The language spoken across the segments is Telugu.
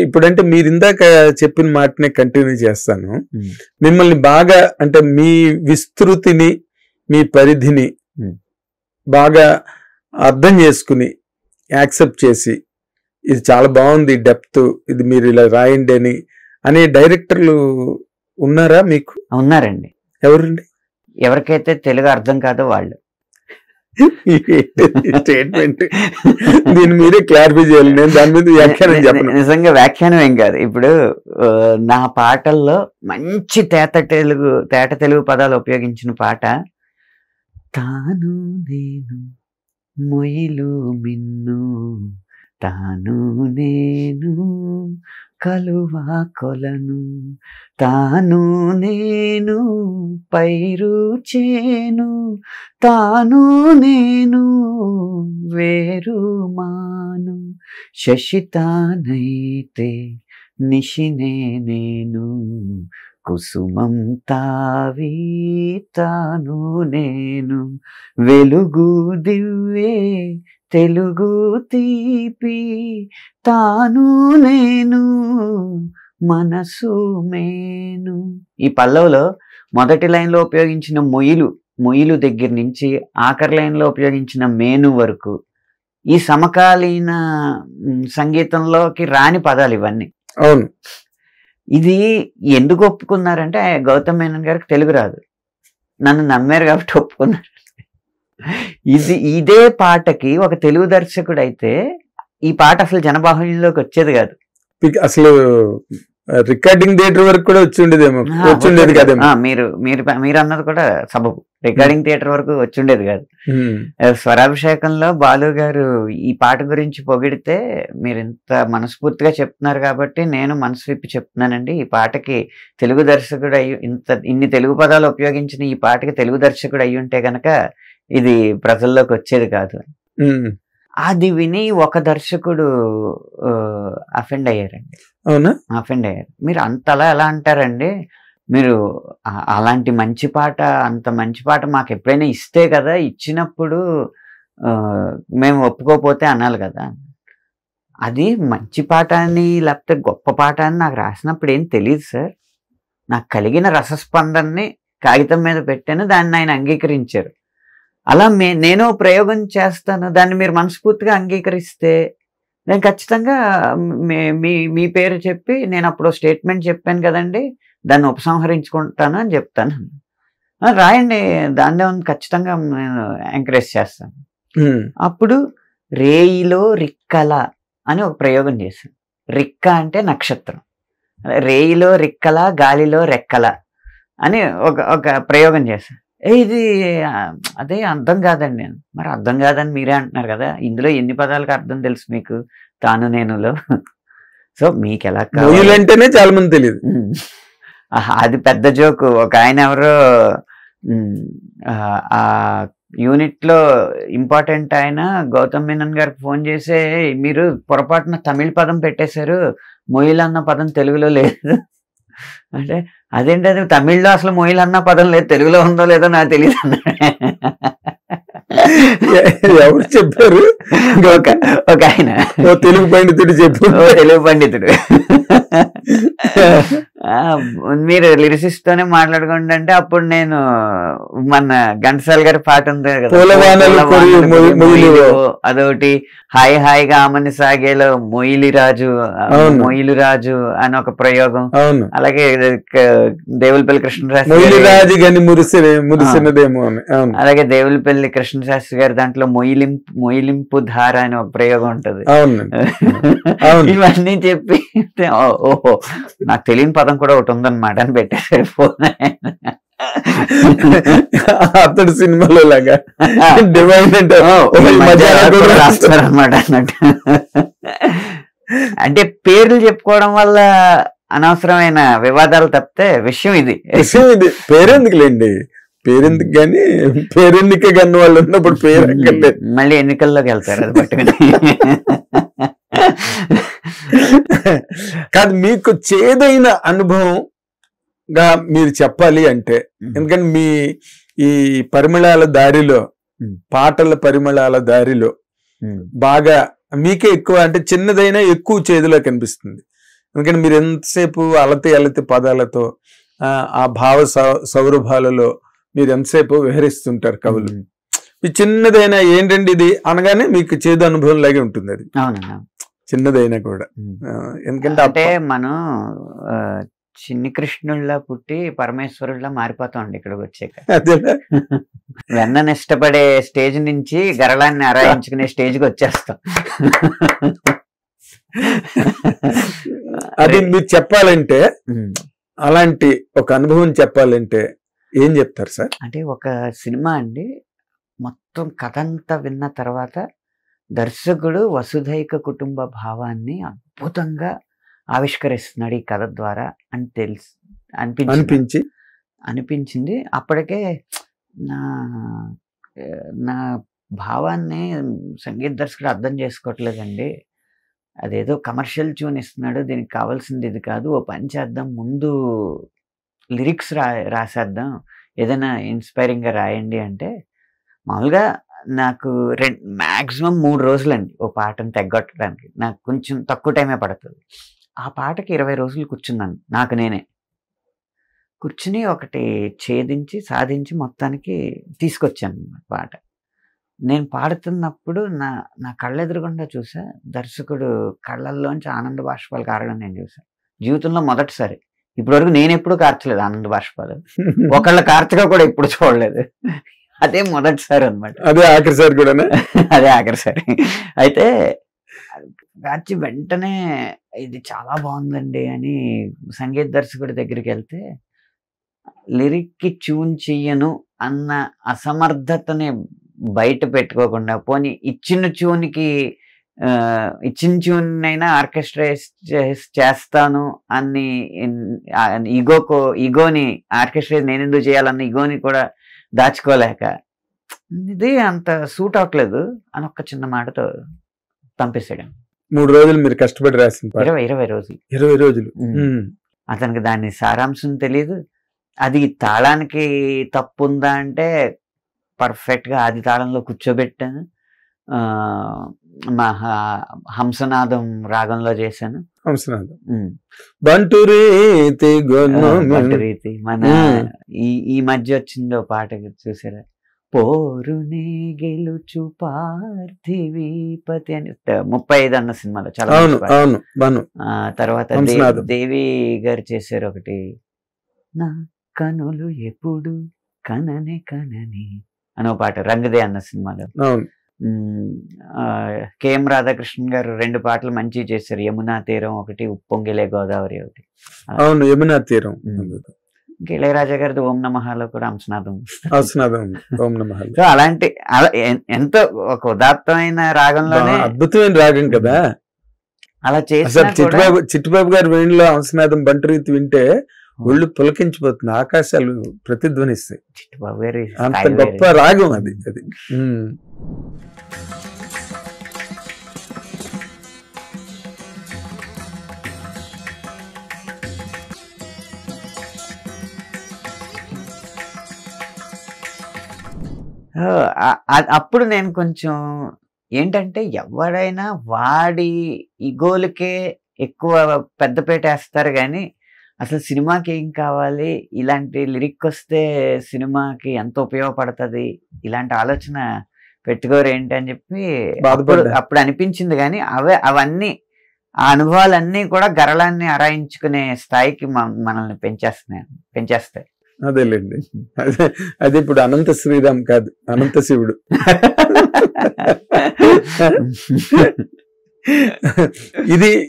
ఇప్పుడంటే మీరు ఇందాక చెప్పిన మాటనే కంటిన్యూ చేస్తాను. మిమ్మల్ని బాగా అంటే మీ విస్తృతిని మీ పరిధిని బాగా అర్థం చేసుకుని యాక్సెప్ట్ చేసి ఇది చాలా బాగుంది డెప్త్, ఇది మీరు ఇలా రాయండి అనే డైరెక్టర్లు ఉన్నారా మీకు? ఉన్నారండి. ఎవరండి? ఎవరికైతే తెలుగు అర్థం కాదో వాళ్ళు. స్టేట్మెంట్ దీన్ని మీరే క్లారిఫై చేయాలి. నేను దాని మీద వ్యాఖ్యానం చెప్పను. నిజంగా వ్యాఖ్యానం ఏం కాదు. ఇప్పుడు నా పాటల్లో మంచి తేట తెలుగు పదాలు ఉపయోగించిన పాట తాను నేను మొయిలు మిన్ను తాను నేను కలువా కొలను తాను నేను పైరు చేను తాను నేను వేరు మాను శశితానైతే నిశినే నేను కుసుమం తావి తాను నేను వెలుగు దివ్వే తెలుగు తీపి తాను నేను మనసు మేను. ఈ పల్లవులో మొదటి లైన్లో ఉపయోగించిన మొయిలు దగ్గర నుంచి ఆఖరి లైన్లో ఉపయోగించిన మేను వరకు ఈ సమకాలీన సంగీతంలోకి రాని పదాలు ఇవన్నీ. అవును. ఇది ఎందుకు ఒప్పుకున్నారంటే గౌతమ్ మేనన్ గారికి తెలుగు రాదు, నన్ను నమ్మారు కాబట్టి ఒప్పుకున్నారు. ఇదే పాటకి ఒక తెలుగు దర్శకుడు అయితే ఈ పాట అసలు జనబాహుళ్యంలోకి వచ్చేది కాదు. అసలు రికార్డింగ్ థియేటర్ వరకు కూడా వచ్చుండేది కదేమో. మీరు అన్నది కూడా సబబు. రికార్డింగ్ థియేటర్ వరకు వచ్చుండేది కాదు. స్వరాభిషేకంలో బాలు గారు ఈ పాట గురించి పొగిడితే మీరు ఇంత మనస్ఫూర్తిగా చెప్తున్నారు కాబట్టి నేను మనసు విప్పి చెప్తున్నానండి, ఈ పాటకి తెలుగు దర్శకుడు ఇన్ని తెలుగు పదాలు ఉపయోగించిన ఈ పాటకి తెలుగు దర్శకుడు అయ్యి ఉంటే గనక ఇది ప్రజల్లోకి వచ్చేది కాదు. అది విని ఒక దర్శకుడు అఫెండ్ అయ్యారండి. అవునా? అఫెండ్ అయ్యారు. మీరు అంతలా ఎలా అంటారండి, మీరు అలాంటి మంచి పాట అంత మంచి పాట మాకు ఎప్పుడైనా ఇస్తే కదా, ఇచ్చినప్పుడు మేము ఒప్పుకోపోతే అనాలి కదా. అది మంచి పాట అని లేకపోతే గొప్ప పాట అని నాకు రాసినప్పుడు ఏం తెలియదు సార్. నాకు కలిగిన రసస్పందనని కాగితం మీద పెట్టాను, దాన్ని ఆయన అంగీకరించారు. అలా నేను ప్రయోగం చేస్తాను, దాన్ని మీరు మనస్ఫూర్తిగా అంగీకరిస్తే నేను ఖచ్చితంగా మీ పేరు చెప్పి నేను అప్పుడు స్టేట్మెంట్ చెప్పాను కదండి, దాన్ని ఉపసంహరించుకుంటాను అని చెప్తాను. రాయండి, దాన్నే ఉంది, ఖచ్చితంగా నేను ఎంకరేజ్ చేస్తాను. అప్పుడు రేయిలో రిక్కల అని ఒక ప్రయోగం చేశాను. రిక్క అంటే నక్షత్రం, రేయిలో రిక్కల గాలిలో రెక్కల అని ఒక ప్రయోగం చేశాను. ఇది అదే అర్థం కాదండి. నేను మరి అర్థం కాదని మీరే అంటున్నారు కదా, ఇందులో ఎన్ని పదాలకు అర్థం తెలుసు మీకు తాను నేనులో. సో మీకు ఎలా కావాలంటేనే చాలా మంది తెలియదు. అది పెద్ద జోకు. ఒక ఆయన ఎవరో ఆ యూనిట్ లో ఇంపార్టెంట్ ఆయన గౌతమ్ మేనన్ గారికి ఫోన్ చేసి మీరు పొరపాటున తమిళ పదం పెట్టేశారు, మొయిల్ అన్న పదం తెలుగులో లేదు అంటే, అదేంటి అది తమిళ్లో అసలు మొయిల్ అన్న పదం లేదు, తెలుగులో ఉందో లేదో నాకు తెలియదు అన్నాడు. ఎవరు చెప్పారు? ఒక ఆయన తెలుగు పండితుడు తెలుగు పండితుడు మీరు లిరిసిస్ట్ తోనే మాట్లాడుకోండి అంటే, అప్పుడు నేను మన ఘంటసాల గారి పాట ఉంది కదా, అదొకటి హాయ్ హాయిగా ఆమని సాగేలో మొయిలి రాజు అని ఒక ప్రయోగం. అలాగే దేవులపల్లి కృష్ణశాస్త్రి, అలాగే దేవులపల్లి కృష్ణశాస్త్రి గారి దాంట్లో మొయిలింపు ధార అని ఒక ప్రయోగం ఉంటది. ఇవన్నీ చెప్పి ఓహో నాకు తెలియని పదం కూడా ఒకటి ఉందన్నమాట అని పెట్టేసాడు ఫోన్. అతడు సినిమాలో లాగా రాస్తారనమాట అన్నట్టు. అంటే పేర్లు చెప్పుకోవడం వల్ల అనవసరమైన వివాదాలు తప్పితే విషయం ఇది. పేరెందుకులేండి, పేరెందుకు కానీ పేరెన్నిక కన్నా వాళ్ళు ఉన్నప్పుడు పేరు మళ్ళీ ఎన్నికల్లోకి వెళ్తారు అది పట్టుకుని. కాదు, మీకు చేదైన అనుభవంగా మీరు చెప్పాలి అంటే, ఎందుకంటే మీ ఈ పరిమళాల దారిలో, పాటల పరిమళాల దారిలో బాగా మీకే ఎక్కువ అంటే చిన్నదైనా ఎక్కువ చేదులో కనిపిస్తుంది. ఎందుకంటే మీరు ఎంతసేపు అలతి పదాలతో ఆ భావ సౌరభాలలో మీరు ఎంతసేపు విహరిస్తుంటారు కవులు. ఈ చిన్నదైనా ఏంటండి ఇది అనగానే మీకు చేదు అనుభవం లాగే ఉంటుంది అది. చిన్నదైనా కూడా. ఎందుకంటే అంటే మనం చిన్ని కృష్ణుల్లా పుట్టి పరమేశ్వరుల్లా మారిపోతాం ఇక్కడికి వచ్చాక. వెన్నను ఇష్టపడే స్టేజ్ నుంచి గరళాన్ని ఆరాయించుకునే స్టేజ్కి వచ్చేస్తాం. అది మీరు చెప్పాలంటే, అలాంటి ఒక అనుభవం చెప్పాలంటే ఏం చెప్తారు సార్? అంటే ఒక సినిమా అండి మొత్తం కథ అంతా విన్న తర్వాత దర్శకుడు వసుధైక కుటుంబ భావాన్ని అద్భుతంగా ఆవిష్కరిస్తున్నాడు ఈ కథ ద్వారా అని అనిపించింది. అప్పటికే నా భావాన్ని సంగీత దర్శకుడు అర్థం చేసుకోవట్లేదండి, అదేదో కమర్షియల్ ట్యూన్ ఇస్తున్నాడు, దీనికి కావాల్సింది ఇది కాదు, ఓ పని చేద్దాం, ముందు లిరిక్స్ రాసేద్దాం, ఏదైనా ఇన్స్పైరింగ్గా రాయండి అంటే, మామూలుగా నాకు మ్యాక్సిమం 3 రోజులండి ఓ పాటను తెగొట్టడానికి. నాకు కొంచెం తక్కువ టైమే పడుతుంది. ఆ పాటకి 20 రోజులు కూర్చున్నాను నాకు నేనే. కూర్చుని ఒకటి ఛేదించి సాధించి మొత్తానికి తీసుకొచ్చాను పాట. నేను పాడుతున్నప్పుడు నా కళ్ళెదురుగుండా చూసా, దర్శకుడు కళ్ళల్లోంచి ఆనంద బాష్పాలు కారడం నేను చూసాను. జీవితంలో మొదటిసారి. ఇప్పటివరకు నేను ఎప్పుడు కార్చలేదు ఆనంద బాష్పాలు, ఒకళ్ళ కార్చగా కూడా ఎప్పుడు చూడలేదు. అదే మొదటిసారి అనమాట. అదే ఆఖరిసారి కూడా. అదే ఆఖరిసారి. అయితే కార్చి వెంటనే ఇది చాలా బాగుందండి అని సంగీత దర్శకుడి దగ్గరికి వెళ్తే, లిరిక్కి ట్యూన్ చెయ్యను అన్న అసమర్థతని బయట పెట్టుకోకుండా, పోనీ ఇచ్చిన ట్యూన్ అయినా ఆర్కెస్ట్రైజ్ చేస్తాను అని ఈగోని ఆర్కెస్ట్రైజ్ నేను ఎందుకు చేయాలన్న ఈగోని కూడా దాచుకోలేక, ఇది అంత సూట్ అవట్లేదు అని ఒక్క చిన్న మాటతో పంపిస్తాడు. 3 రోజులు మీరు కష్టపడి రాసిన 20 రోజులు. అతనికి దాని సారాంశం తెలియదు. అది తాళానికి తప్పు ఉందా అంటే పర్ఫెక్ట్గా ఆది తాళంలో కూర్చోబెట్టాను. హంసనాదం రాగంలో చేశాను. హంసనాదం బంటు రీతి మన ఈ మధ్య వచ్చిందో పాట చూసారా, పోరునే గెలుచు పార్థివీపతి అని 35 అన్న సినిమాలో చాలా. తర్వాత దేవి గారు చేశారు ఒకటి, నా కనులు ఎప్పుడు కనని అని ఒక పాట రంగదే అన్న సినిమాలో. కెఎం రాధాకృష్ణన్ గారు 2 పాటలు మంచి చేశారు, యమునా తీరం ఒకటి, ఉప్పొంగిలే గోదావరి ఒకటి. అవును, యమునా తీరం. ఇళయరాజా గారిది ఓం నమఃలో కూడా హంసనాదం. ఓం నమః. సో అలాంటి ఎంతో ఒక ఉదాత్తమైన రాగంలోనే, అద్భుతమైన రాగం కదా అలా చేసి. చిట్టుబాబు గారి వేణులో హంసనాదం బంటు రీతి వింటే ఒళ్ళు పులకించిపోతుంది, ఆకాశాలు ప్రతిధ్వనిస్తాయి. చిట్టుబాబు గారి అంత గొప్ప రాగం అది. అప్పుడు నేను కొంచెం ఏంటంటే, ఎవరైనా వాడి ఈగోలకే ఎక్కువ పెద్దపేట వేస్తారు కానీ అసలు సినిమాకి ఏం కావాలి, ఇలాంటి లిరిక్ వస్తే సినిమాకి ఎంత ఉపయోగపడుతుంది, ఇలాంటి ఆలోచన పెట్టుకోరు ఏంటి అని చెప్పి అప్పుడు అనిపించింది. కానీ అవన్నీ ఆ అనుభవాలన్నీ కూడా గరళాన్ని ఆరాయించుకునే స్థాయికి మనల్ని పెంచేస్తాయి. అదేలేండి, అది ఇప్పుడు అనంత శ్రీరామ్ కాదు, అనంత శివుడు.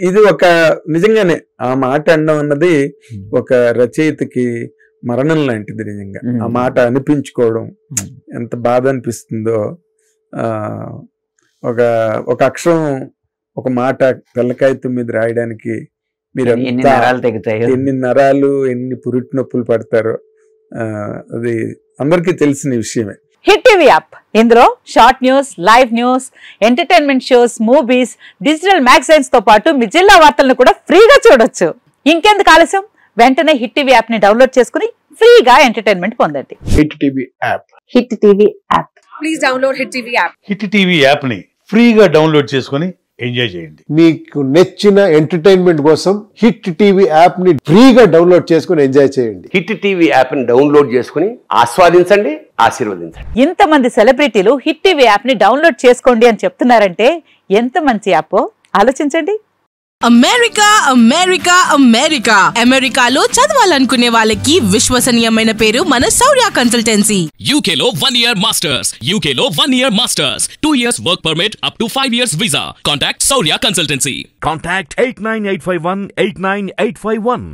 ఇది ఒక నిజంగానే ఆ మాట అనడం అన్నది ఒక రచయితకి మరణం లాంటిది. నిజంగా ఆ మాట అనిపించుకోవడం ఎంత బాధ అనిపిస్తుందో. ఒక అక్షరం, ఒక మాట తెల్లకాగితం మీద రాయడానికి మీరు ఎన్ని నరాలు, ఎన్ని పురిటి నొప్పులు పడతారో అది అందరికీ తెలిసిన విషయమే. హిట్ టీవీ యాప్, ఇందులో short news, live news, entertainment shows, movies, digital magazines తో పాటు మీ జిల్లా వార్తలను కూడా ఫ్రీగా చూడొచ్చు. ఇంకెందుకు ఆలస్యం, వెంటనే హిట్ టీవీ యాప్ ని డౌన్లోడ్ చేసుకుని ఫ్రీగా ఎంటర్టైన్మెంట్ పొందండి. Hit TV app. Hit TV app. Please download hit TV app. Hit TV app ని ఫ్రీగా డౌన్లోడ్ చేసుకుని ఎంజాయ్ చేయండి. మీకు నచ్చిన ఎంటర్టైన్మెంట్ కోసం హిట్ టీవీ యాప్ ని ఫ్రీగా డౌన్లోడ్ చేసుకుని ఎంజాయ్ చేయండి. హిట్ టీవీ యాప్ ని డౌన్లోడ్ చేసుకుని ఆస్వాదించండి, ఆశీర్వదించండి. ఇంతమంది సెలబ్రిటీలు హిట్ టీవీ యాప్ ని డౌన్లోడ్ చేసుకోండి అని చెప్తున్నారంటే ఎంత మంచి యాప్ ఆలోచించండి. అమెరికా అమెరికా అమెరికా అమెరికాలో చదవాలనుకునే వాళ్ళకి విశ్వసనీయమైన పేరు మన శౌర్య కన్సల్టెన్సీ. UK లో 1 year masters, UK లో 1 year masters, 2 years work permit up to 5 years visa. Contact Saurya Consultancy. Contact 89851 89851.